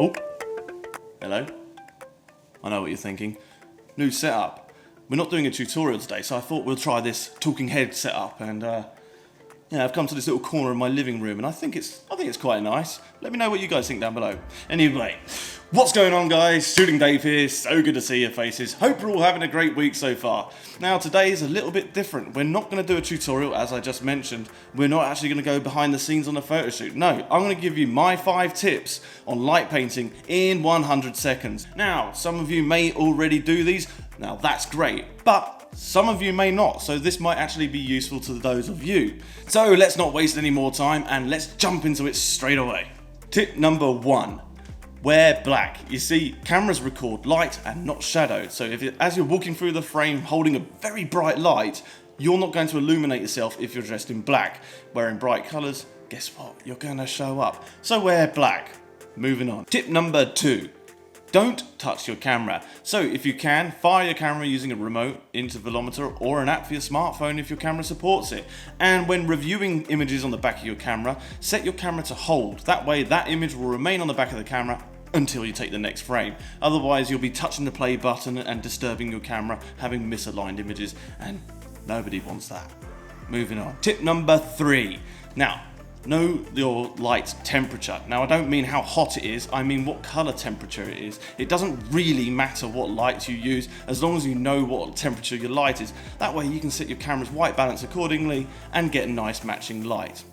Oh, hello. I know what you're thinking. New setup. We're not doing a tutorial today, so I thought we'll try this talking head setup. And I've come to this little corner of my living room, and I think it's quite nice. Let me know what you guys think down below. Anyway, what's going on, guys? Shooting Dave here. So good to see your faces. Hope you're all having a great week so far. Now, today is a little bit different. We're not going to do a tutorial, as I just mentioned. We're not actually going to go behind the scenes on a photo shoot. No, I'm going to give you my 5 tips on light painting in 100 seconds. Now, some of you may already do these. Now, that's great, but some of you may not, so this might actually be useful to those of you. So let's not waste any more time and let's jump into it straight away. Tip number 1. Wear black. You see, cameras record light and not shadow, so as you're walking through the frame holding a very bright light, you're not going to illuminate yourself if you're dressed in black. Wearing bright colours, guess what? You're going to show up. So wear black. Moving on. Tip number 2. Don't touch your camera. So if you can, fire your camera using a remote, intervalometer, or an app for your smartphone if your camera supports it. And when reviewing images on the back of your camera, set your camera to hold. That way that image will remain on the back of the camera until you take the next frame. Otherwise you'll be touching the play button and disturbing your camera, having misaligned images, and nobody wants that. Moving on. Tip number 3. Now, know your light temperature. Now, I don't mean how hot it is, I mean what color temperature it is. It doesn't really matter what lights you use as long as you know what temperature your light is. That way you can set your camera's white balance accordingly and get a nice matching light.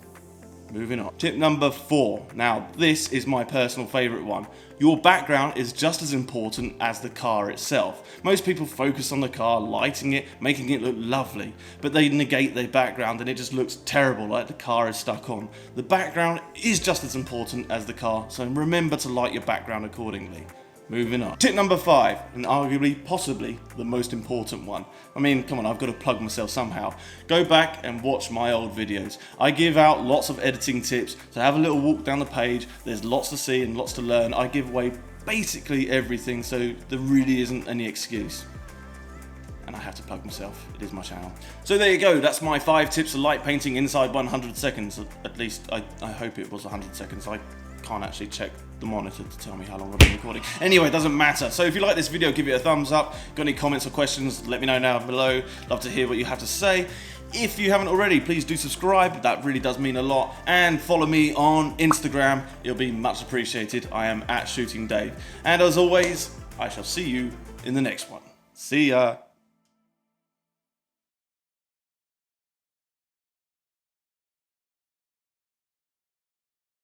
Moving on. Tip number 4. Now, this is my personal favorite one. Your background is just as important as the car itself. Most people focus on the car, lighting it, making it look lovely, but they negate their background and it just looks terrible, like the car is stuck on. The background is just as important as the car, so remember to light your background accordingly. Moving on. Tip number 5, and arguably, possibly, the most important one. I mean, come on, I've got to plug myself somehow. Go back and watch my old videos. I give out lots of editing tips, so have a little walk down the page. There's lots to see and lots to learn. I give away basically everything, so there really isn't any excuse. And I have to plug myself, it is my channel. So there you go, that's my 5 tips for light painting inside 100 seconds. At least, I hope it was 100 seconds. I can't actually check the monitor to tell me how long I've been recording. Anyway, it doesn't matter. So if you like this video, give it a thumbs up. Got any comments or questions, let me know down below. Love to hear what you have to say. If you haven't already, please do subscribe. That really does mean a lot. And follow me on Instagram. It'll be much appreciated. I am @ShootingDave. And as always, I shall see you in the next one. See ya.